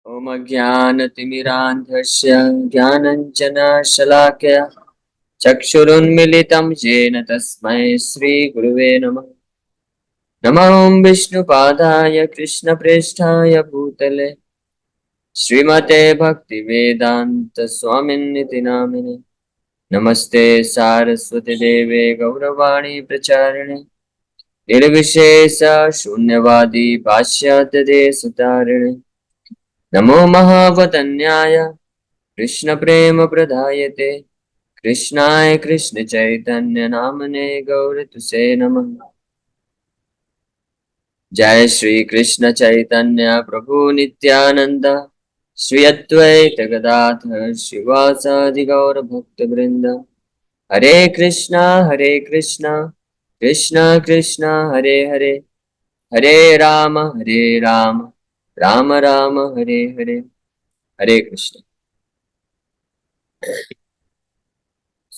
ॐ अज्ञानतिमिरान्धस्य ज्ञानञ्जनशलाकया चक्षुरुन्मिलितं येन तस्मै श्रीगुरुवे नमः। नमः ॐ विष्णुपादाय कृष्णप्रेष्ठाय भूतले श्रीमते भक्तिवेदान्तस्वामिन्निति नामिने। नमस्ते सारस्वती देवे गौरवाणी प्रचारिणे निर्विशेष शून्यवादी पाश्चात्यदेशतारिणे। नमो महावदन्याय कृष्ण प्रेम प्रदायते कृष्णाय कृष्ण चैतन्य नामने गौर तुसे नमः। जय श्री कृष्ण चैतन्य प्रभु नित्यानंद श्री अद्वैत गदाधर शिवासादि गौर भक्त वृंद। हरे कृष्णा कृष्णा कृष्णा हरे हरे, हरे राम राम राम हरे हरे। हरे कृष्ण।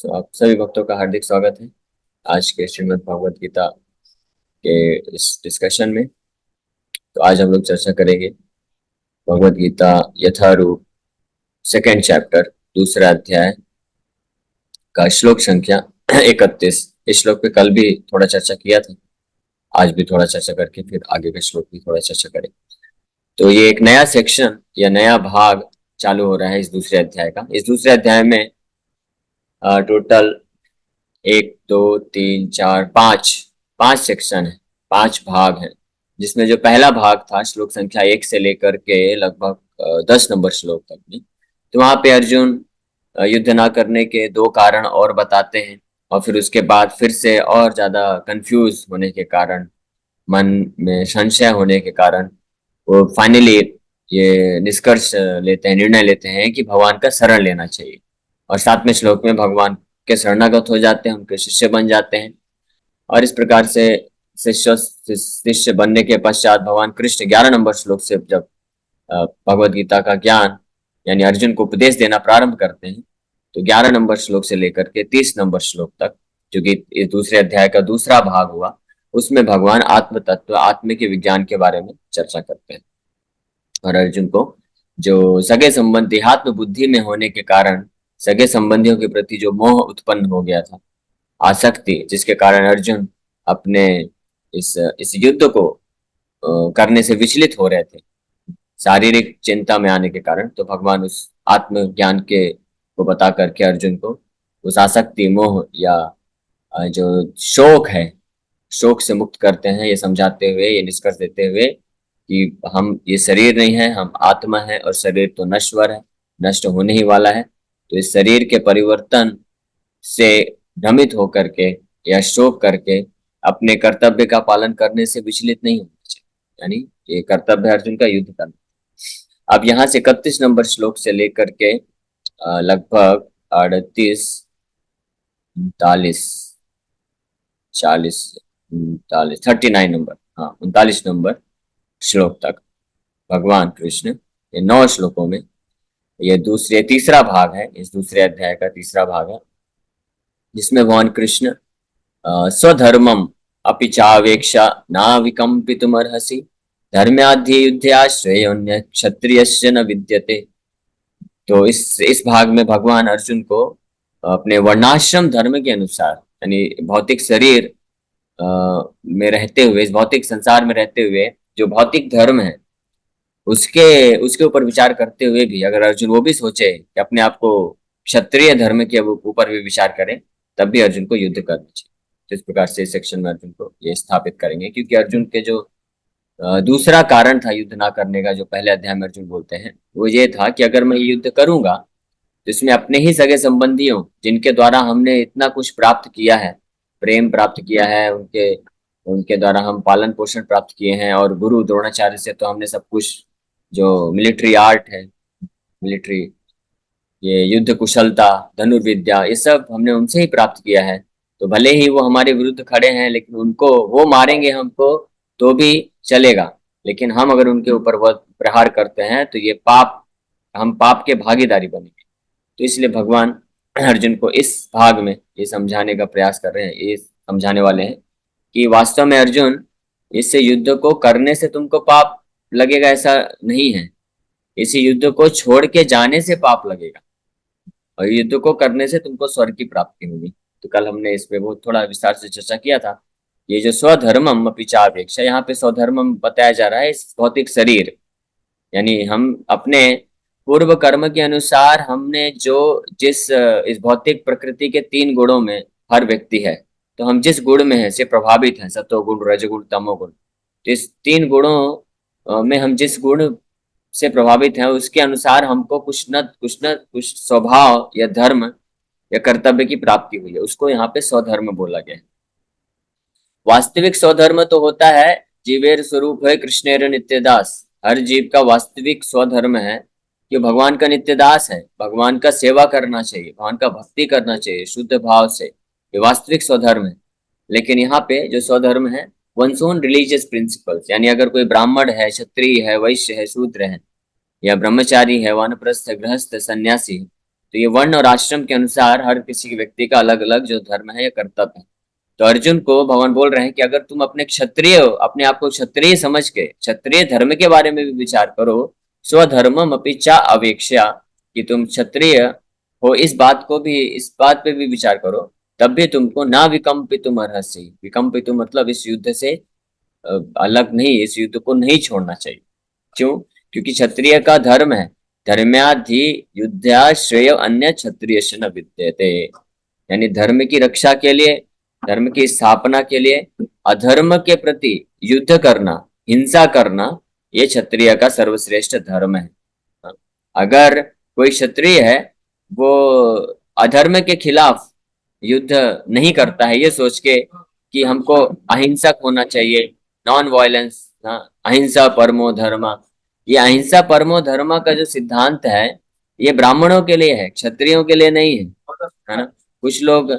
आप सभी भक्तों का हार्दिक स्वागत है आज के श्रीमद् भगवत गीता के इस डिस्कशन में। तो आज हम लोग चर्चा करेंगे भगवत गीता यथारूप सेकेंड चैप्टर दूसरा अध्याय का श्लोक संख्या 31। इस श्लोक पे कल भी थोड़ा चर्चा किया था, आज भी थोड़ा चर्चा करके फिर आगे का श्लोक भी थोड़ा चर्चा करें। तो ये एक नया सेक्शन या नया भाग चालू हो रहा है इस दूसरे अध्याय का। इस दूसरे अध्याय में टोटल 1 2 3 4 5 सेक्शन है, 5 भाग हैं, जिसमें जो पहला भाग था श्लोक संख्या 1 से लेकर के लगभग 10 नंबर श्लोक तक में, तो वहां पे अर्जुन युद्ध ना करने के 2 कारण और बताते हैं, और फिर उसके बाद फिर से और ज्यादा कंफ्यूज होने के कारण, मन में संशय होने के कारण वो फाइनली ये निष्कर्ष लेते हैं, निर्णय लेते हैं कि भगवान का शरण लेना चाहिए। और 7वें श्लोक में भगवान के शरणागत हो जाते हैं, उनके शिष्य बन जाते हैं। और इस प्रकार से शिष्य बनने के पश्चात भगवान कृष्ण 11 नंबर श्लोक से जब भगवत गीता का ज्ञान यानी अर्जुन को उपदेश देना प्रारंभ करते हैं, तो 11 नंबर श्लोक से लेकर के 30 नंबर श्लोक तक, जो कि इस दूसरे अध्याय का दूसरा भाग हुआ, उसमें भगवान आत्म तत्व आत्म के विज्ञान के बारे में चर्चा करते हैं। और अर्जुन को जो सगे संबंधी आत्म बुद्धि में होने के कारण सगे संबंधियों के प्रति जो मोह उत्पन्न हो गया था, आसक्ति, जिसके कारण अर्जुन अपने इस युद्ध को करने से विचलित हो रहे थे शारीरिक चिंता में आने के कारण, तो भगवान उस आत्म ज्ञान के को बता करके अर्जुन को उस आसक्ति मोह या जो शोक है, शोक से मुक्त करते हैं, ये समझाते हुए, ये निष्कर्ष देते हुए कि हम ये शरीर नहीं है, हम आत्मा है, और शरीर तो नश्वर है, नष्ट होने ही वाला है। तो इस शरीर के परिवर्तन से भ्रमित होकर के या शोक करके अपने कर्तव्य का पालन करने से विचलित नहीं होना चाहिए, यानी ये कर्तव्य है अर्जुन का युद्ध करना। अब यहाँ से 31 नंबर श्लोक से लेकर के लगभग 38 39 40 39 39 नंबर, हाँ 39 नंबर श्लोक तक भगवान कृष्ण ये 9 श्लोकों में, ये तीसरा भाग है, इस दूसरे अध्याय का तीसरा भाग है, जिसमें भगवान कृष्ण स्वधर्मम अपि चावेक्षा ना विकम्पितुमर्हसि धर्म्याध्ये युद्धया श्रेयोन्य क्षत्रियस्य न विद्यते। तो इस भाग में भगवान अर्जुन को अपने वर्णाश्रम धर्म के अनुसार, यानी भौतिक शरीर में रहते हुए, इस भौतिक संसार में रहते हुए जो भौतिक धर्म है उसके उसके ऊपर विचार करते हुए भी अगर अर्जुन वो भी सोचे कि अपने आप को क्षत्रिय धर्म के ऊपर भी विचार करें, तब भी अर्जुन को युद्ध करना चाहिए। तो इस प्रकार से इस सेक्शन में अर्जुन को ये स्थापित करेंगे, क्योंकि अर्जुन के जो दूसरा कारण था युद्ध ना करने का, जो पहले अध्याय में अर्जुन बोलते हैं, वो ये था कि अगर मैं युद्ध करूंगा तो इसमें अपने ही सगे संबंधियों, जिनके द्वारा हमने इतना कुछ प्राप्त किया है, प्रेम प्राप्त किया है, उनके उनके द्वारा हम पालन पोषण प्राप्त किए हैं, और गुरु द्रोणाचार्य से तो हमने सब कुछ, जो मिलिट्री आर्ट है, मिलिट्री ये युद्ध कुशलता, धनुर्विद्या, ये सब हमने उनसे ही प्राप्त किया है। तो भले ही वो हमारे विरुद्ध खड़े हैं, लेकिन उनको वो मारेंगे हमको तो भी चलेगा, लेकिन हम अगर उनके ऊपर वो प्रहार करते हैं तो ये पाप, हम पाप के भागीदारी बनेंगे। तो इसलिए भगवान अर्जुन को इस भाग में ये समझाने का प्रयास कर रहे हैं, ये समझाने वाले हैं कि वास्तव में अर्जुन, इससे युद्ध को करने से तुमको पाप लगेगा ऐसा नहीं है। इस युद्ध को छोड़ के जाने से पाप लगेगा, और युद्ध को करने से तुमको स्वर्ग की प्राप्ति होगी। तो कल हमने इस पे बहुत थोड़ा विस्तार से चर्चा किया था। ये जो स्वधर्मम अपि चापेक्षा, यहाँ पे स्वधर्मम बताया जा रहा है इस भौतिक शरीर, यानी हम अपने पूर्व कर्म के अनुसार हमने जो जिस इस भौतिक प्रकृति के तीन गुणों में हर व्यक्ति है, तो हम जिस गुण में है से प्रभावित हैं, सत्वगुण रजगुण तमोगुण, तो इस तीन गुणों में हम जिस गुण से प्रभावित हैं उसके अनुसार हमको कुछ स्वभाव या धर्म या कर्तव्य की प्राप्ति हुई है, उसको यहाँ पे स्वधर्म बोला गया है। वास्तविक स्वधर्म तो होता है जीवेर स्वरूप है कृष्णेर नित्यदास, हर जीव का वास्तविक स्वधर्म है कि भगवान का नित्यदास है, भगवान का सेवा करना चाहिए, भगवान का भक्ति करना चाहिए शुद्ध भाव से, ये वास्तविक स्वधर्म है। लेकिन यहाँ पे जो स्वधर्म है वंस ओन रिलीजियस प्रिंसिपल्स, यानी अगर कोई ब्राह्मण है, क्षत्रिय है, वैश्य है, शूद्र है, या ब्रह्मचारी है, वानप्रस्थ है, गृहस्थ है, सन्यासी है, तो ये वर्ण और आश्रम के अनुसार हर किसी व्यक्ति का अलग अलग जो धर्म है या कर्तव्य है। तो अर्जुन को भगवान बोल रहे हैं कि अगर तुम अपने आप को क्षत्रिय समझ के क्षत्रिय धर्म के बारे में भी विचार करो, स्वधर्मम अपि चा अवेक्ष्या, कि तुम क्षत्रिय हो, इस बात पे भी विचार करो, तब भी तुमको ना विकम्पितुम अर्हसि, विकम्पितुम मतलब इस युद्ध से अलग नहीं, इस युद्ध को नहीं छोड़ना चाहिए। क्यों? क्योंकि क्षत्रिय का धर्म है धर्म्याधि युद्धा श्रेय अन्य क्षत्रिय न विद्यते, यानी धर्म की रक्षा के लिए, धर्म की स्थापना के लिए अधर्म के प्रति युद्ध करना, हिंसा करना, ये क्षत्रिय का सर्वश्रेष्ठ धर्म है। अगर कोई क्षत्रिय है वो अधर्म के खिलाफ युद्ध नहीं करता है ये सोच के कि हमको अहिंसक होना चाहिए, नॉन वायलेंस, अहिंसा परमो धर्म, ये अहिंसा परमो धर्म का जो सिद्धांत है ये ब्राह्मणों के लिए है, क्षत्रियों के लिए नहीं है ना। कुछ लोग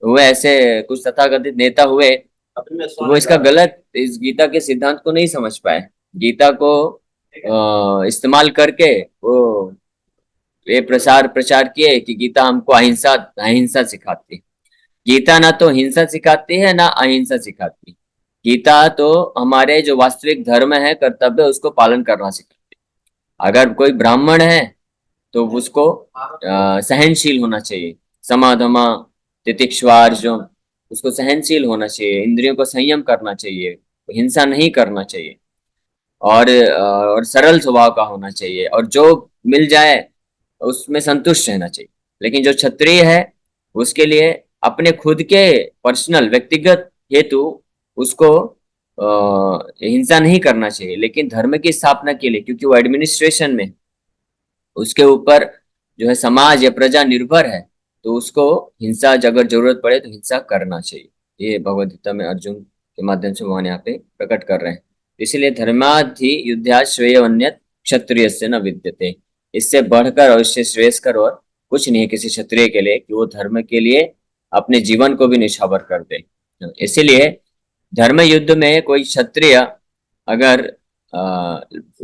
हुए ऐसे, कुछ तथाकथित नेता हुए, वो इसका गलत, इस गीता के सिद्धांत को नहीं समझ पाए, गीता को इस्तेमाल करके वो ये प्रचार किए कि गीता हमको अहिंसा अहिंसा सिखाती है। गीता ना तो हिंसा सिखाती है ना अहिंसा सिखाती, गीता तो हमारे जो वास्तविक धर्म है कर्तव्य उसको पालन करना सिखाती है। अगर कोई ब्राह्मण है तो उसको सहनशील होना चाहिए, समाधमा तितिक्षवार, जो उसको सहनशील होना चाहिए, इंद्रियों को संयम करना चाहिए, हिंसा नहीं करना चाहिए, और सरल स्वभाव का होना चाहिए, और जो मिल जाए उसमें संतुष्ट रहना चाहिए। लेकिन जो क्षत्रिय है उसके लिए अपने खुद के पर्सनल व्यक्तिगत हेतु उसको हिंसा नहीं करना चाहिए, लेकिन धर्म की स्थापना के लिए, क्योंकि वो एडमिनिस्ट्रेशन में उसके ऊपर जो है समाज या प्रजा निर्भर है, तो उसको हिंसा अगर जरूरत पड़े तो हिंसा करना चाहिए। ये भगवद गीता में अर्जुन के माध्यम से भगवान यहाँ पे प्रकट कर रहे हैं। इसीलिए धर्माधि युद्धा श्रेय अन्यत क्षत्रिय से न विद्यते, इससे बढ़कर और इससे श्रेयस्कर और कुछ नहीं किसी क्षत्रिय के लिए कि वो धर्म के लिए अपने जीवन को भी निछावर कर दे। इसीलिए धर्म युद्ध में कोई क्षत्रिय अगर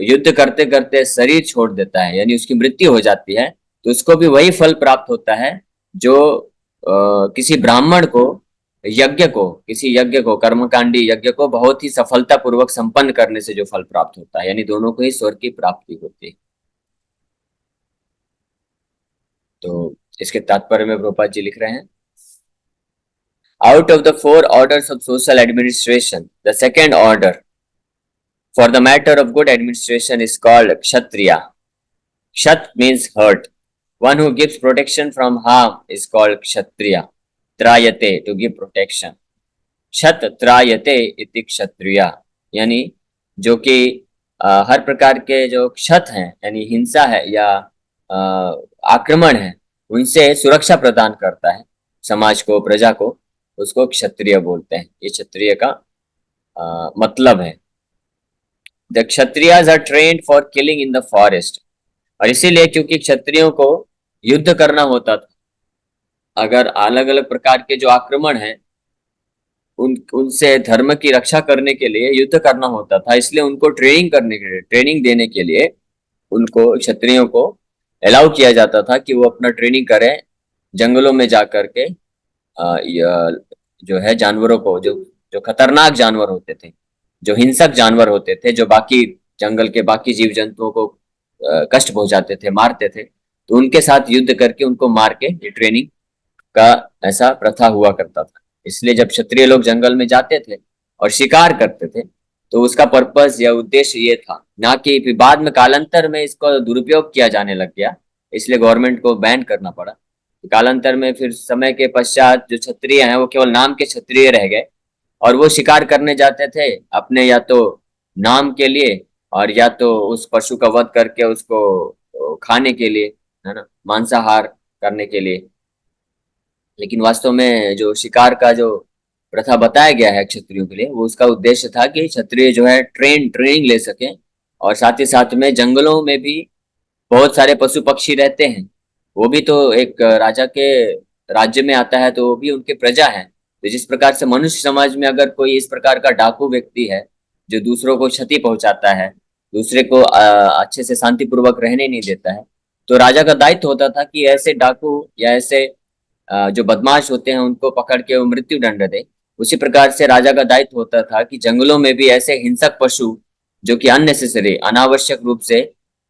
युद्ध करते करते शरीर छोड़ देता है, यानी उसकी मृत्यु हो जाती है, तो उसको भी वही फल प्राप्त होता है जो किसी ब्राह्मण को किसी यज्ञ को, कर्मकांडी यज्ञ को बहुत ही सफलता पूर्वक संपन्न करने से जो फल प्राप्त होता है, यानी दोनों को ही स्वर्ग की प्राप्ति होती है। तो इसके तात्पर्य में प्रभुपाद जी लिख रहे हैं, out of the 4 orders of social administration, the second order for the matter of good administration is called kshatriya. Kshat means hurt. One who gives protection from harm is called kshatriya. Trayate, to give protection. क्षत त्रायते इति क्षत्रिया, यानी जो कि हर प्रकार के जो क्षत हैं, यानी हिंसा है या आक्रमण है, उनसे सुरक्षा प्रदान करता है समाज को, प्रजा को, उसको क्षत्रिय बोलते हैं। ये क्षत्रिय का मतलब है। The Kshatriyas are trained for killing in the forest, और इसीलिए क्योंकि क्षत्रियों को युद्ध करना होता था, अगर अलग अलग प्रकार के जो आक्रमण है उनसे धर्म की रक्षा करने के लिए युद्ध करना होता था, इसलिए उनको ट्रेनिंग देने के लिए उनको क्षत्रियों को अलाउ किया जाता था कि वो अपना ट्रेनिंग करें जंगलों में जा करके, जो है जानवरों को, जो जो खतरनाक जानवर होते थे, जो हिंसक जानवर होते थे, जो बाकी जंगल के बाकी जीव जंतुओं को कष्ट पहुंचाते थे, मारते थे, तो उनके साथ युद्ध करके उनको मार के ये ट्रेनिंग का ऐसा प्रथा हुआ करता था। इसलिए जब क्षत्रिय लोग जंगल में जाते थे और शिकार करते थे, तो उसका पर्पस या उद्देश्य ये था, ना कि फिर बाद में कालांतर में इसको दुरुपयोग किया जाने लग गया, इसलिए गवर्नमेंट को बैन करना पड़ा। कालांतर में फिर समय के पश्चात जो क्षत्रिय हैं वो केवल नाम के क्षत्रिय रह गए, और वो शिकार करने जाते थे अपने या तो नाम के लिए, और या तो उस पशु का वध करके उसको खाने के लिए, है ना, मांसाहार करने के लिए। लेकिन वास्तव में जो शिकार का जो प्रथा बताया गया है क्षत्रियों के लिए, वो उसका उद्देश्य था कि क्षत्रिय जो है ट्रेनिंग ले सकें, और साथ ही साथ में जंगलों में भी बहुत सारे पशु पक्षी रहते हैं, वो भी तो एक राजा के राज्य में आता है, तो वो भी उनके प्रजा है। तो जिस प्रकार से मनुष्य समाज में अगर कोई इस प्रकार का डाकू व्यक्ति है जो दूसरों को क्षति पहुंचाता है, दूसरे को अच्छे से शांतिपूर्वक रहने नहीं देता है, तो राजा का दायित्व होता था कि ऐसे डाकू या ऐसे जो बदमाश होते हैं उनको पकड़ के वो मृत्यु दंड दे। उसी प्रकार से राजा का दायित्व होता था कि जंगलों में भी ऐसे हिंसक पशु जो कि अननेसेसरी, अनावश्यक रूप से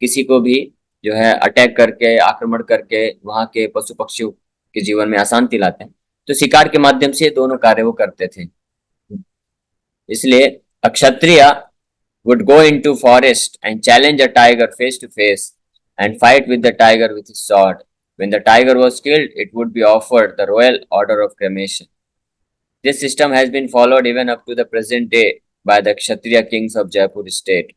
किसी को भी जो है अटैक करके, आक्रमण करके वहां के पशु पक्षियों के जीवन में अशांति लाते हैं, तो शिकार के माध्यम से दोनों कार्य वो करते थे। इसलिए a kshatriya would go into forest and challenge a tiger face to face and fight with the tiger with his sword. When the tiger was killed, it would be offered the royal order of cremation. This system has been followed even up to the present day by the Kshatriya kings of Jaipur state.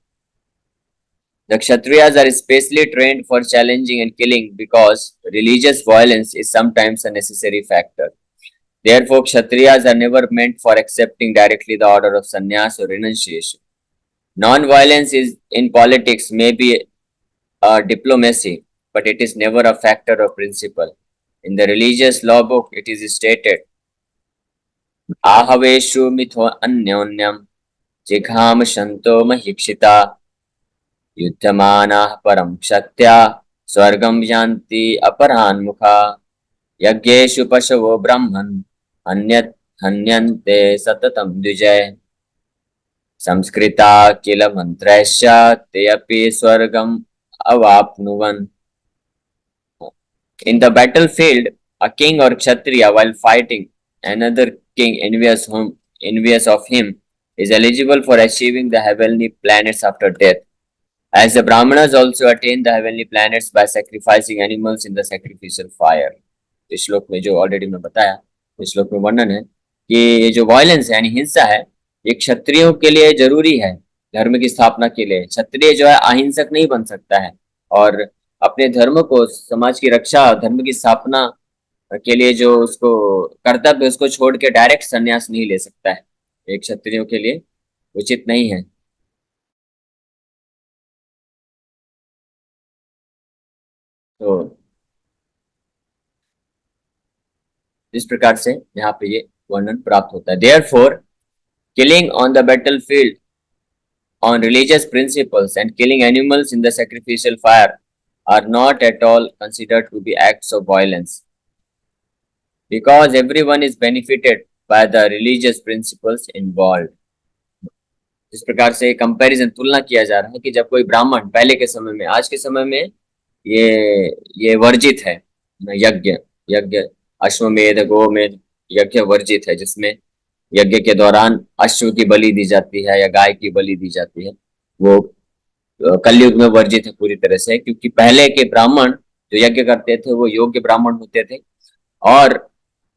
The Kshatriyas are specially trained for challenging and killing because religious violence is sometimes a necessary factor. Therefore, Kshatriyas are never meant for accepting directly the order of sannyas or renunciation. Non-violence is in politics may be a diplomacy, but it is never a factor of principle. In the religious law book, it is stated, आहवेषु मिथो अन्योन्यम जिघाम Shanto महिक्षिता युद्धमानाः परम क्षत्या स्वर्गम यान्ति अपरान्मुखा यज्ञेषु पशवो ब्रह्मन् अन्यत् हन्यन्ते सततं द्विजय संस्कृता किल मंत्रैश्च ते अपि स्वर्गम अवाप्नुवन्. In the battlefield, a king or kshatriya, while fighting another king envious of him, is eligible for achieving the heavenly planets after death. As the Brahmanas also attain the heavenly planets by sacrificing animals in the sacrificial fire. इस श्लोक में जो already मैं बताया, इस श्लोक में वर्णन है कि ये जो वायलेंस है यानी हिंसा है, ये क्षत्रियों के लिए जरूरी है धर्म की स्थापना के लिए। क्षत्रिय जो है अहिंसक नहीं बन सकता है, और अपने धर्म को, समाज की रक्षा, धर्म की स्थापना के लिए जो उसको कर्तव्य, उसको छोड़ के डायरेक्ट संन्यास नहीं ले सकता है। एक क्षत्रियों के लिए उचित नहीं है। तो इस प्रकार से यहाँ पे ये वर्णन प्राप्त होता है। Therefore, killing on the battlefield on religious principles and killing animals in the sacrificial fire are not at all considered to be acts of violence, because everyone is benefited by the religious principles involved. इस प्रकार से comparison, तुलना किया जा रहा है कि जब कोई ब्राह्मण पहले के समय में, आज के समय में ये वर्जित है, यज्ञ यज्ञ अश्वमेध गोमेध यज्ञ वर्जित है, जिसमें यज्ञ के दौरान अश्व की बलि दी जाती है या गाय की बलि दी जाती है। वो कलयुग में वर्जित है पूरी तरह से, क्योंकि पहले के ब्राह्मण जो यज्ञ करते थे वो योग्य ब्राह्मण होते थे, और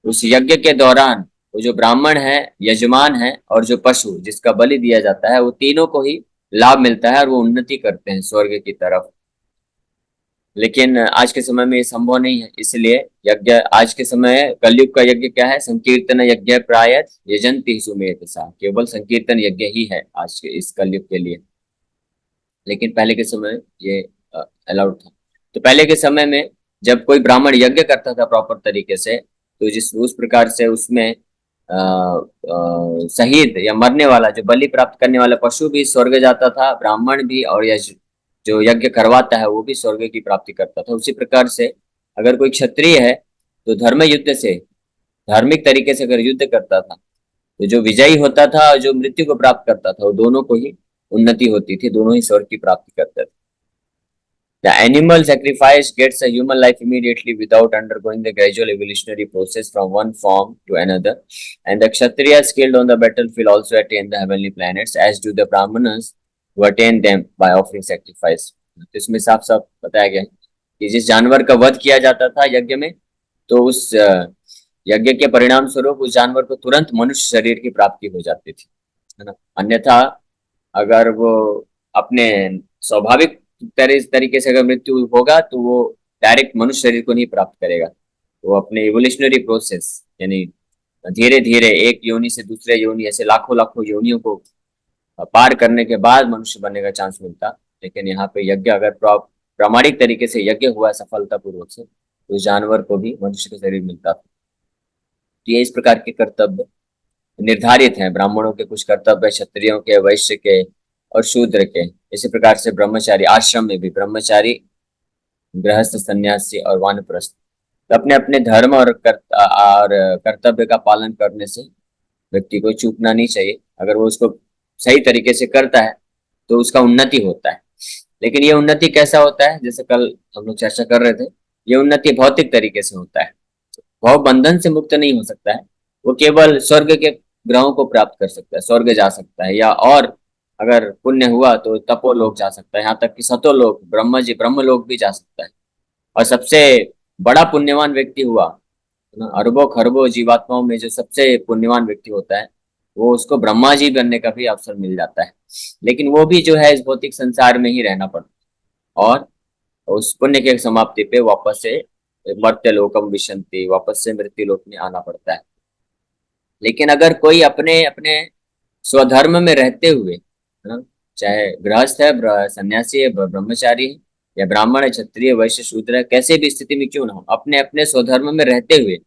उस यज्ञ के दौरान वो जो ब्राह्मण है, यजमान है, और जो पशु जिसका बलि दिया जाता है, वो तीनों को ही लाभ मिलता है और वो उन्नति करते हैं स्वर्ग की तरफ। लेकिन आज के समय में ये संभव नहीं है, इसलिए यज्ञ आज के समय, कलयुग का यज्ञ क्या है? संकीर्तन यज्ञ प्राय यजंती सुमेध सा, केवल संकीर्तन यज्ञ ही है आज के इस कलयुग के लिए। लेकिन पहले के समय ये अलाउड था। तो पहले के समय में जब कोई ब्राह्मण यज्ञ करता था प्रॉपर तरीके से, तो जिस उस प्रकार से उसमें शहीद या मरने वाला, जो बलि प्राप्त करने वाला पशु भी स्वर्ग जाता था, ब्राह्मण भी, और यह जो यज्ञ करवाता है वो भी स्वर्ग की प्राप्ति करता था। उसी प्रकार से अगर कोई क्षत्रिय है तो धर्म युद्ध से, धार्मिक तरीके से अगर युद्ध करता था, तो जो विजयी होता था और जो मृत्यु को प्राप्त करता था, वो दोनों को ही उन्नति होती थी, दोनों ही स्वर्ग की प्राप्ति करते थे। The animal sacrifice gets a human life immediately without undergoing the gradual evolutionary process from one form to another. And the Kshatriyas killed on the battlefield also attain the heavenly planets, as do the Brahmanas who attain them by offering sacrifice. तो इसमें साफ साफ बताया गया है कि जिस जानवर का वध किया जाता था यज्ञ में, तो उस यज्ञ के परिणाम स्वरूप उस जानवर को तुरंत मनुष्य शरीर की प्राप्ति हो जाती थी, है ना। अन्यथा अगर वो अपने स्वाभाविक तरीके से अगर मृत्यु होगा तो वो डायरेक्ट मनुष्य शरीर को नहीं प्राप्त करेगा। वो अपने इवोल्यूशनरी प्रोसेस यानी धीरे धीरे एक योनि से दूसरे योनि, ऐसे लाखों लाखों योनियों को पार करने के बाद मनुष्य बनने का चांस मिलता। लेकिन यहाँ पे यज्ञ अगर प्रामाणिक तरीके से यज्ञ हुआ सफलता पूर्वक से, तो जानवर को भी मनुष्य का शरीर मिलता था। तो ये इस प्रकार के कर्तव्य निर्धारित हैं। ब्राह्मणों के कुछ कर्तव्य, क्षत्रियों के, वैश्य के और शूद्र के। इसी प्रकार से ब्रह्मचारी, आश्रम में भी ब्रह्मचारी, गृहस्थ, सन्यासी और वानप्रस्थ, तो अपने अपने धर्म और कर्तव्य का पालन करने से व्यक्ति को चूकना नहीं चाहिए। अगर वो उसको सही तरीके से करता है तो उसका उन्नति होता है। लेकिन ये उन्नति कैसा होता है, जैसे कल हम लोग चर्चा कर रहे थे, ये उन्नति भौतिक तरीके से होता है। भव बंधन से मुक्त नहीं हो सकता है। वो केवल स्वर्ग के ग्रहों को प्राप्त कर सकता है, स्वर्ग जा सकता है, या और अगर पुण्य हुआ तो तपोलोक जा सकता है, यहाँ तक कि सतोलोक, ब्रह्मलोक भी जा सकता है। और सबसे बड़ा पुण्यवान व्यक्ति हुआ, अरबों खरबों जीवात्माओं में जो सबसे पुण्यवान व्यक्ति होता है, वो उसको ब्रह्मा जी बनने का भी अवसर मिल जाता है। लेकिन वो भी जो है इस भौतिक संसार में ही रहना पड़ता है, और उस पुण्य की समाप्ति पे वापस से मर्त्य लोकम विशंति, वापस से मृत्यु लोक में आना पड़ता है। लेकिन अगर कोई अपने अपने स्वधर्म में रहते हुए, है ना, चाहे गृहस्थ है, सन्यासी है, ब्रह्मचारी है, या ब्राह्मण है, क्षत्रिय, वैश्य, शूद्र है, कैसे भी स्थिति में क्यों ना हो, अपने अपने स्वधर्म में रहते हुए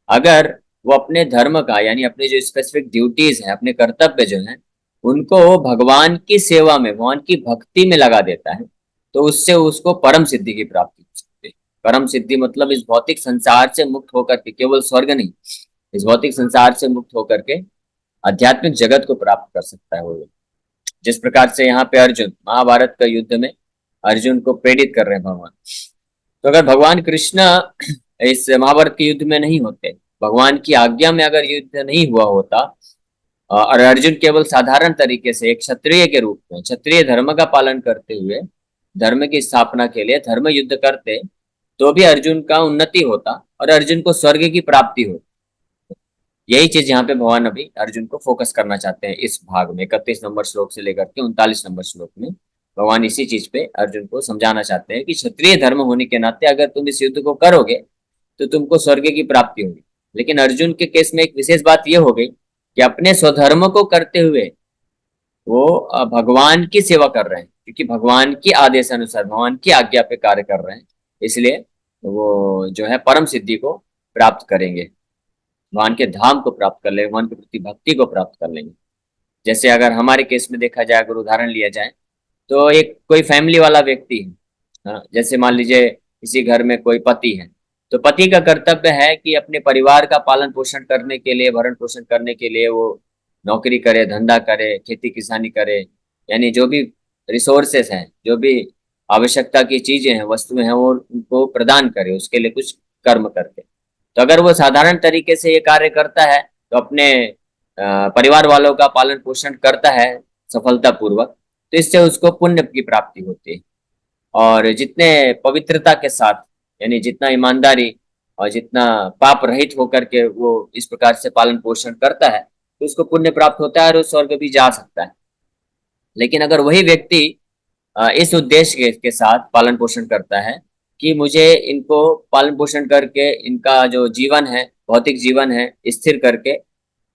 अगर वो अपने धर्म का यानी अपने जो स्पेसिफिक ड्यूटीज है, अपने कर्तव्य जो है, उनको भगवान की सेवा में, भगवान की भक्ति में लगा देता है, तो उससे उसको परम सिद्धि की प्राप्ति हो सकती है। परम सिद्धि मतलब इस भौतिक संसार से मुक्त होकर के, केवल स्वर्ग नहीं, इस भौतिक संसार से मुक्त होकर के आध्यात्मिक जगत को प्राप्त कर सकता है वो। जिस प्रकार से यहाँ पे अर्जुन महाभारत का युद्ध में अर्जुन को प्रेरित कर रहे हैं भगवान, तो अगर भगवान कृष्ण इस महाभारत के युद्ध में नहीं होते, भगवान की आज्ञा में अगर युद्ध नहीं हुआ होता, और अर्जुन केवल साधारण तरीके से एक क्षत्रिय के रूप में क्षत्रिय धर्म का पालन करते हुए धर्म की स्थापना के लिए धर्म युद्ध करते, तो भी अर्जुन का उन्नति होता और अर्जुन को स्वर्ग की प्राप्ति होती। यही चीज यहाँ पे भगवान अभी अर्जुन को फोकस करना चाहते हैं इस भाग में, 31 नंबर श्लोक से लेकर के 39 नंबर श्लोक में भगवान इसी चीज पे अर्जुन को समझाना चाहते हैं कि क्षत्रिय धर्म होने के नाते अगर तुम इस युद्ध को करोगे तो तुमको स्वर्ग की प्राप्ति होगी। लेकिन अर्जुन के केस में एक विशेष बात यह हो गई कि अपने स्वधर्म को करते हुए वो भगवान की सेवा कर रहे हैं, क्योंकि भगवान की आदेश अनुसार, भगवान की आज्ञा पे कार्य कर रहे हैं, इसलिए वो जो है परम सिद्धि को प्राप्त करेंगे, भगवान के धाम को प्राप्त कर लेंगे, भगवान के प्रति भक्ति को प्राप्त कर लेंगे। जैसे अगर हमारे केस में देखा जाए, अगर उदाहरण लिया जाए, तो एक कोई फैमिली वाला व्यक्ति है, हाँ, जैसे मान लीजिए किसी घर में कोई पति है, तो पति का कर्तव्य है कि अपने परिवार का पालन पोषण करने के लिए, भरण पोषण करने के लिए वो नौकरी करे, धंधा करे, खेती किसानी करे, यानी जो भी रिसोर्सेस हैं, जो भी आवश्यकता की चीजें हैं, वस्तुएं हैं, वो उनको प्रदान करे, उसके लिए कुछ कर्म करके। तो अगर वो साधारण तरीके से ये कार्य करता है, तो अपने परिवार वालों का पालन पोषण करता है सफलता पूर्वक, तो इससे उसको पुण्य की प्राप्ति होती है। और जितने पवित्रता के साथ, यानी जितना ईमानदारी और जितना पाप रहित होकर के वो इस प्रकार से पालन पोषण करता है, तो उसको पुण्य प्राप्त होता है और वो स्वर्ग भी जा सकता है। लेकिन अगर वही व्यक्ति इस उद्देश्य के साथ पालन पोषण करता है कि मुझे इनको पालन पोषण करके इनका जो जीवन है, भौतिक जीवन है, स्थिर करके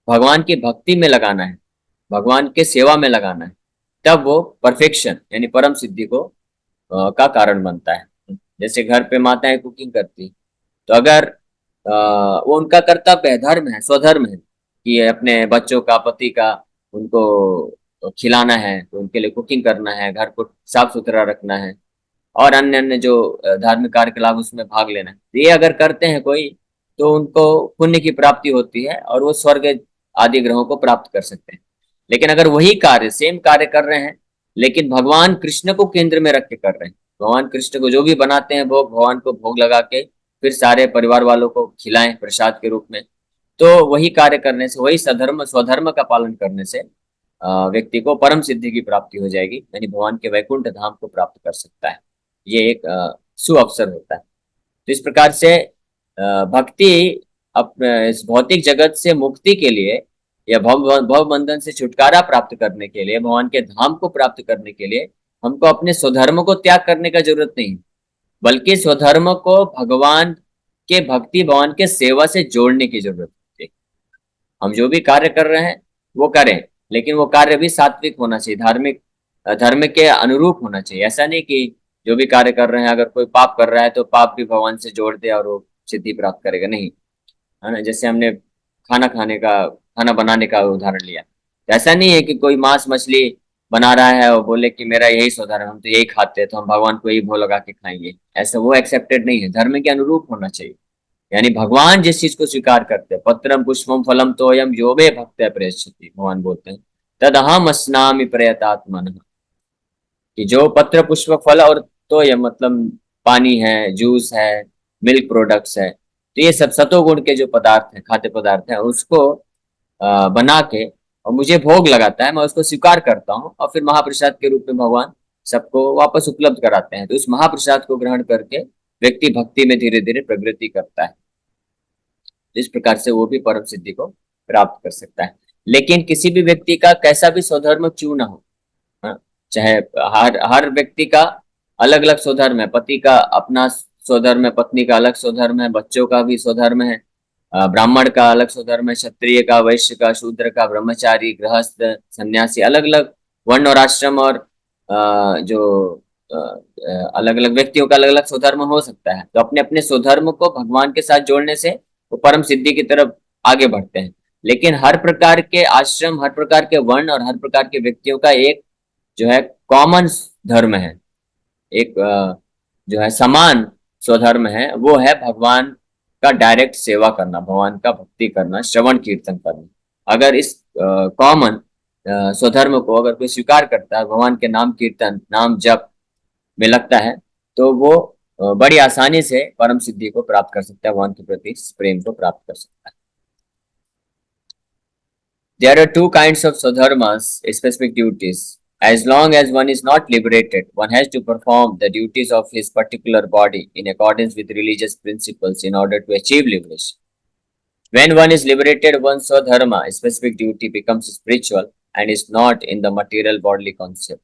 भगवान की भक्ति में लगाना है, भगवान के सेवा में लगाना है, तब वो परफेक्शन यानी परम सिद्धि को का कारण बनता है। जैसे घर पे माताएं कुकिंग करती, तो अगर वो उनका कर्तव्य है, धर्म है, स्वधर्म है कि अपने बच्चों का, पति का उनको खिलाना है, तो उनके लिए कुकिंग करना है, घर को साफ सुथरा रखना है, और अन्य अन्य जो धार्मिक कार्यकलाप उसमें भाग लेना है। तो ये अगर करते हैं कोई, तो उनको पुण्य की प्राप्ति होती है और वो स्वर्ग आदि ग्रहों को प्राप्त कर सकते हैं। लेकिन अगर वही कार्य, सेम कार्य कर रहे हैं, लेकिन भगवान कृष्ण को केंद्र में रख के कर रहे हैं, भगवान कृष्ण को जो भी बनाते हैं भोग, भगवान को भोग लगा के फिर सारे परिवार वालों को खिलाएं प्रसाद के रूप में। तो वही कार्य करने से, वही सधर्म स्वधर्म का पालन करने से व्यक्ति को परम सिद्धि की प्राप्ति हो जाएगी, यानी भगवान के वैकुंठ धाम को प्राप्त कर सकता है। ये एक शुभ अवसर होता है। तो इस प्रकार से भक्ति इस भौतिक जगत से मुक्ति के लिए या भव बंधन से छुटकारा प्राप्त करने के लिए, भगवान के धाम को प्राप्त करने के लिए हमको अपने स्वधर्म को त्याग करने का जरूरत नहीं, बल्कि स्वधर्म को भगवान के भक्ति, भगवान के सेवा से जोड़ने की जरूरत है। हम जो भी कार्य कर रहे हैं वो करें, लेकिन वो कार्य भी सात्विक होना चाहिए, धार्मिक धर्म के अनुरूप होना चाहिए। ऐसा नहीं कि जो भी कार्य कर रहे हैं, अगर कोई पाप कर रहा है तो पाप भी भगवान से जोड़ दे और वो सिद्धि प्राप्त करेगा, नहीं, है ना। जैसे हमने खाना बनाने का उदाहरण लिया, तो ऐसा नहीं है कि कोई मांस मछली बना रहा है और बोले कि मेरा यही स्वधर्म है, हम तो यही खाते हैं तो हम भगवान को यही भोग लगा के खाएंगे, ऐसा वो एक्सेप्टेड नहीं है। धर्म के अनुरूप होना चाहिए, यानी भगवान जिस चीज को स्वीकार करते हैं, पत्रम पुष्पम फलम तोयम यो मे भक्त्या प्रयच्छति, भगवान बोलते हैं तद अहम अस्नामि प्रयतात्मनः, कि जो पत्र पुष्प फल और तोयम मतलब पानी है, जूस है, मिल्क प्रोडक्ट्स है, तो ये सब सतोगुण के जो पदार्थ हैं, खाद्य पदार्थ हैं, उसको बना के और मुझे भोग लगाता है, मैं उसको स्वीकार करता हूँ और फिर महाप्रसाद के रूप में भगवान सबको वापस उपलब्ध कराते हैं। तो उस महाप्रसाद को ग्रहण करके व्यक्ति भक्ति में धीरे धीरे प्रगति करता है। इस प्रकार से वो भी परम सिद्धि को प्राप्त कर सकता है। लेकिन किसी भी व्यक्ति का कैसा भी स्वधर्म क्यों ना हो, हाँ, चाहे हर हर व्यक्ति का अलग अलग स्वधर्म है, पति का अपना स्वधर्म है, पत्नी का अलग स्वधर्म है, बच्चों का भी स्वधर्म है, ब्राह्मण का अलग स्वधर्म है, क्षत्रिय का, वैश्य का, शूद्र का, ब्रह्मचारी, गृहस्थ, सन्यासी, अलग अलग वर्ण और आश्रम और जो अलग अलग व्यक्तियों का अलग अलग स्वधर्म हो सकता है। तो अपने अपने स्वधर्म को भगवान के साथ जोड़ने से वो परम सिद्धि की तरफ आगे बढ़ते हैं। लेकिन हर प्रकार के आश्रम, हर प्रकार के वर्ण और हर प्रकार के व्यक्तियों का एक जो है कॉमन धर्म है, एक जो है समान स्वधर्म है, वो है भगवान का डायरेक्ट सेवा करना, भगवान का भक्ति करना, श्रवण कीर्तन करना। अगर इस कॉमन स्वधर्म को अगर कोई स्वीकार करता है, भगवान के नाम कीर्तन, नाम जप में लगता है, तो वो बड़ी आसानी से परम सिद्धि को प्राप्त कर सकता है, भगवान के प्रति प्रेम को प्राप्त कर सकता है। There are two kinds of swadharmas, specific duties. As long as one is not liberated, one has to perform the duties of his particular body in accordance with religious principles in order to achieve liberation. When one is liberated, one's swadharma, a specific duty, becomes spiritual and is not in the material bodily concept.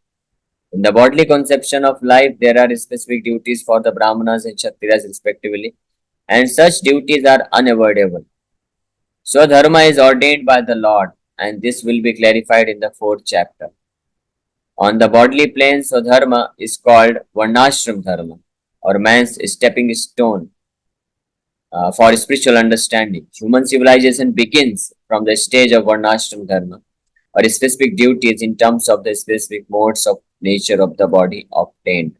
In the bodily conception of life, there are specific duties for the Brahmanas and Kshatriyas respectively, and such duties are unavoidable. Swadharma is ordained by the Lord, and this will be clarified in the 4th chapter. On the bodily plane, Swadharma is called Varnashram Dharma, or man's stepping stone for spiritual understanding. Human civilization begins from the stage of Varnashram Dharma, or specific duties in terms of the specific modes of nature of the body obtained.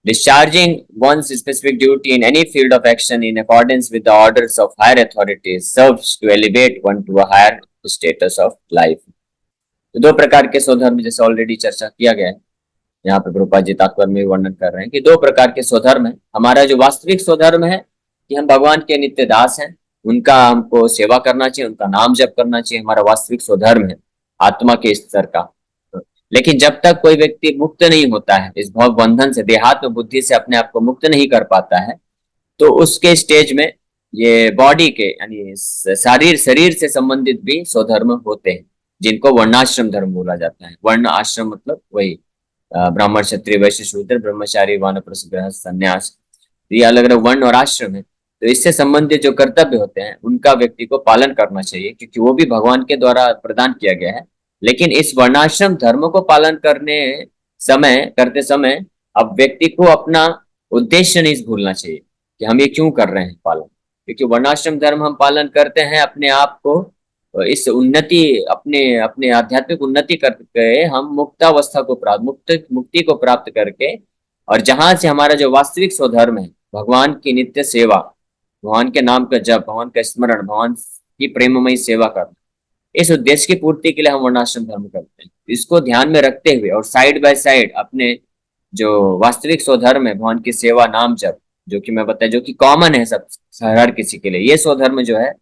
Discharging one's specific duty in any field of action in accordance with the orders of higher authorities serves to elevate one to a higher status of life. तो दो प्रकार के स्वधर्म, जैसे already चर्चा किया गया है, यहाँ पे प्रभुपाद जी तात्पर्य में वर्णन कर रहे हैं कि दो प्रकार के स्वधर्म है। हमारा जो वास्तविक स्वधर्म है कि हम भगवान के नित्य दास हैं, उनका हमको सेवा करना चाहिए, उनका नाम जप करना चाहिए, हमारा वास्तविक स्वधर्म है आत्मा के स्तर का। लेकिन जब तक कोई व्यक्ति मुक्त नहीं होता है इस भव बंधन से, देहात्म बुद्धि से अपने आप को मुक्त नहीं कर पाता है, तो उसके स्टेज में ये बॉडी के यानी शरीर से संबंधित भी स्वधर्म होते हैं, जिनको वर्णाश्रम धर्म बोला जाता है। वर्ण आश्रम मतलब वही ब्राह्मण, क्षत्रिय, वैश्य, शूद्र, ब्रह्मचारी, वानप्रस्थ, गृहस्थ, संन्यास, ये अलग अलग वर्ण और आश्रम है। तो इससे संबंधित जो कर्तव्य होते हैं उनका व्यक्ति को पालन करना चाहिए, क्योंकि वो भी भगवान के द्वारा प्रदान किया गया है। लेकिन इस वर्णाश्रम धर्म को पालन करते समय अब व्यक्ति को अपना उद्देश्य नहीं भूलना चाहिए कि हम ये क्यों कर रहे हैं पालन, क्योंकि वर्णाश्रम धर्म हम पालन करते हैं अपने आप को इस उन्नति, अपने अपने आध्यात्मिक उन्नति करके हम मुक्तावस्था को मुक्ति को प्राप्त करके, और जहां से हमारा जो वास्तविक स्वधर्म है भगवान की नित्य सेवा, भगवान के नाम का जप, भगवान का स्मरण, भगवान की प्रेममयी सेवा करना, इस उद्देश्य की पूर्ति के लिए हम वर्णाश्रम धर्म करते हैं। इसको ध्यान में रखते हुए और साइड बाय साइड अपने जो वास्तविक स्वधर्म है, भगवान की सेवा, नाम जप, जो कि मैं बताया, जो कि कॉमन है सब, हर किसी के लिए, ये स्वधर्म जो है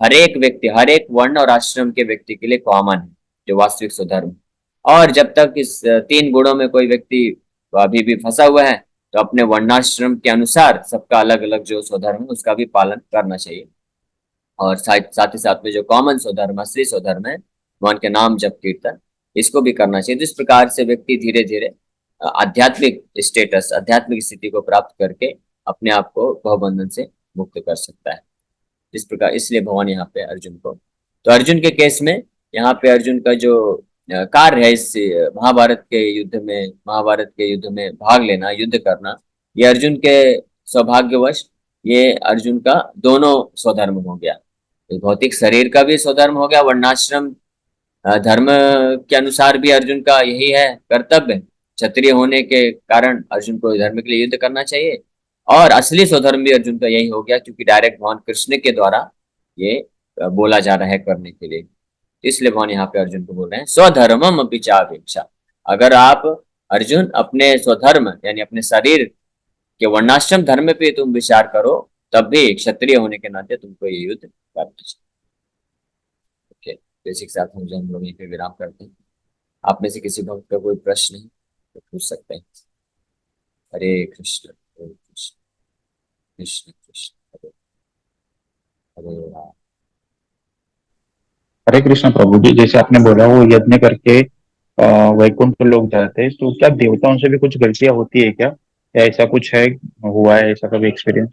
हर एक व्यक्ति, हर एक वर्ण और आश्रम के व्यक्ति के लिए कॉमन है, जो वास्तविक स्वधर्म। और जब तक इस तीन गुणों में कोई व्यक्ति अभी भी फंसा हुआ है, तो अपने वर्णाश्रम के अनुसार सबका अलग अलग जो स्वधर्म है उसका भी पालन करना चाहिए। और साथ साथ ही साथ में जो कॉमन स्वधर्म, असली स्वधर्म है, भगवान के नाम जप कीर्तन, इसको भी करना चाहिए। तो इस प्रकार से व्यक्ति धीरे धीरे आध्यात्मिक स्टेटस, आध्यात्मिक स्थिति को प्राप्त करके अपने आप को भवबंधन से मुक्त कर सकता है। इस प्रकार, इसलिए भगवान यहाँ पे अर्जुन को, तो अर्जुन के केस में यहाँ पे अर्जुन का जो कार्य है इस महाभारत के युद्ध में, महाभारत के युद्ध में भाग लेना, युद्ध करना, ये अर्जुन के सौभाग्यवश ये अर्जुन का दोनों स्वधर्म हो गया। तो भौतिक शरीर का भी स्वधर्म हो गया, वर्णाश्रम धर्म के अनुसार भी अर्जुन का यही है कर्तव्य, क्षत्रिय होने के कारण अर्जुन को धर्म के लिए युद्ध करना चाहिए। और असली स्वधर्म भी अर्जुन का यही हो गया, क्योंकि डायरेक्ट भगवान कृष्ण के द्वारा ये बोला जा रहा है करने के लिए। इसलिए भगवान यहाँ पे अर्जुन को बोल रहे हैं स्वधर्मम अपि चापेक्षा। अगर आप अर्जुन अपने स्वधर्म यानी अपने शरीर के वर्णाश्रम धर्म पे तुम विचार करो, तब भी क्षत्रिय होने के नाते तुमको ये युद्ध करना चाहिए। ओके, बेसिक से हम लोग यहीं पे विराम करते हैं। आप में से किसी भक्त का कोई प्रश्न है तो पूछ सकते हैं। हरे कृष्ण, हरे कृष्ण, कृष्ण कृष्ण, हरे हरे राम। हरे कृष्ण प्रभु जी, जैसे आपने बोला वो यज्ञ करके वैकुंठ लोग जाते हैं, तो क्या देवताओं से भी कुछ गलतियां होती है क्या, या ऐसा कुछ है, हुआ है ऐसा कभी एक्सपीरियंस?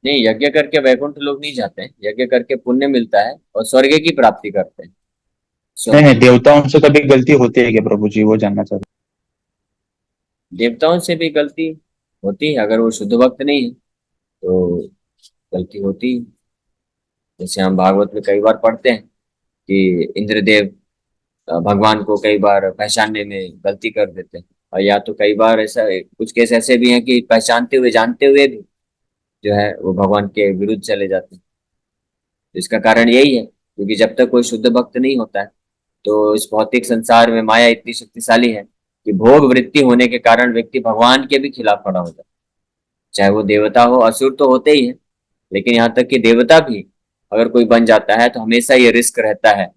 नहीं, यज्ञ करके वैकुंठ लोग नहीं जाते हैं, यज्ञ करके पुण्य मिलता है और स्वर्ग की प्राप्ति करते हैं। नहीं स्व- नहीं, देवताओं से कभी गलती होती है क्या प्रभु जी, वो जानना चाहते देवताओं से भी गलती होती है, अगर वो शुद्ध भक्त नहीं है तो गलती होती है। जैसे हम भागवत में कई बार पढ़ते हैं कि इंद्रदेव भगवान को कई बार पहचानने में गलती कर देते हैं, और या तो कई बार ऐसा, कुछ केस ऐसे भी हैं कि पहचानते हुए, जानते हुए भी जो है वो भगवान के विरुद्ध चले जाते हैं। तो इसका कारण यही है, क्योंकि जब तक कोई शुद्ध भक्त नहीं होता है, तो इस भौतिक संसार में माया इतनी शक्तिशाली है कि भोग वृत्ति होने के कारण व्यक्ति भगवान के भी खिलाफ खड़ा होता है। चाहे वो देवता हो, असुर तो होते ही है, लेकिन यहाँ तक कि देवता भी अगर कोई बन जाता है तो हमेशा ये रिस्क रहता है,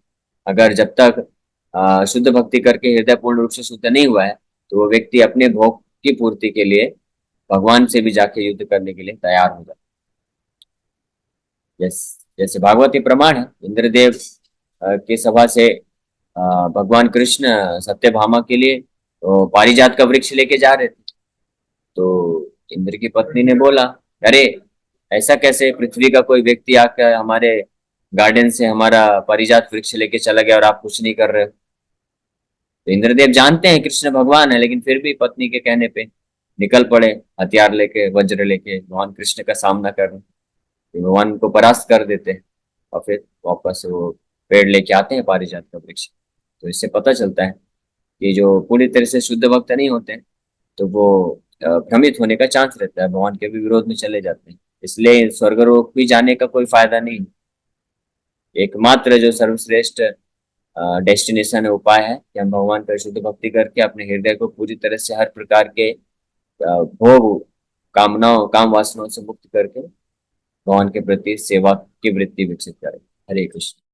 अगर जब तक शुद्ध भक्ति करके हृदय पूर्ण रूप से शुद्ध नहीं हुआ है, तो वो व्यक्ति अपने भोग की पूर्ति के लिए भगवान से भी जाके युद्ध करने के लिए तैयार हो जाता है। जैसे भागवती प्रमाण है, इंद्रदेव की सभा से भगवान कृष्ण सत्यभामा के लिए तो पारिजात का वृक्ष लेके जा रहे थे। तो इंद्र की पत्नी ने बोला, अरे ऐसा कैसे, पृथ्वी का कोई व्यक्ति आकर हमारे गार्डन से हमारा पारिजात वृक्ष लेके चला गया और आप कुछ नहीं कर रहे हो। तो इंद्रदेव जानते हैं कृष्ण भगवान है, लेकिन फिर भी पत्नी के कहने पे निकल पड़े, हथियार लेके, वज्र लेके भगवान कृष्ण का सामना करने। तो भगवान को परास्त कर देते हैं और फिर वापस वो पेड़ लेके आते हैं, पारिजात का वृक्ष। तो इससे पता चलता है कि जो पूरी तरह से शुद्ध भक्त नहीं होते हैं, तो वो भ्रमित होने का चांस रहता है, भगवान के भी विरोध में चले जाते हैं। इसलिए स्वर्गलोक भी जाने का कोई फायदा नहीं। एकमात्र जो सर्वश्रेष्ठ डेस्टिनेशन है, उपाय है कि हम भगवान का शुद्ध भक्ति करके अपने हृदय को पूरी तरह से हर प्रकार के भोग, कामनाओं, काम वासनाओं से मुक्त करके भगवान के प्रति सेवा की वृत्ति विकसित करें। हरे कृष्ण।